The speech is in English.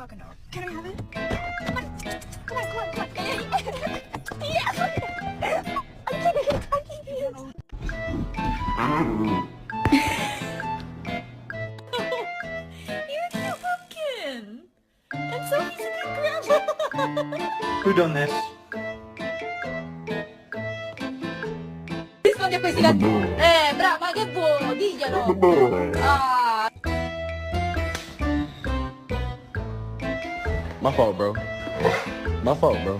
talking to her. Can I have it? Come on. Come on, come on, come on. Yeah. I'm keeping it. You're a cute pumpkin. And so he's a good grandpa. Who done this? Rispondi a questi gatti. Brava, ma che vuoi? Diglielo. Ah. My fault, bro. My fault, bro.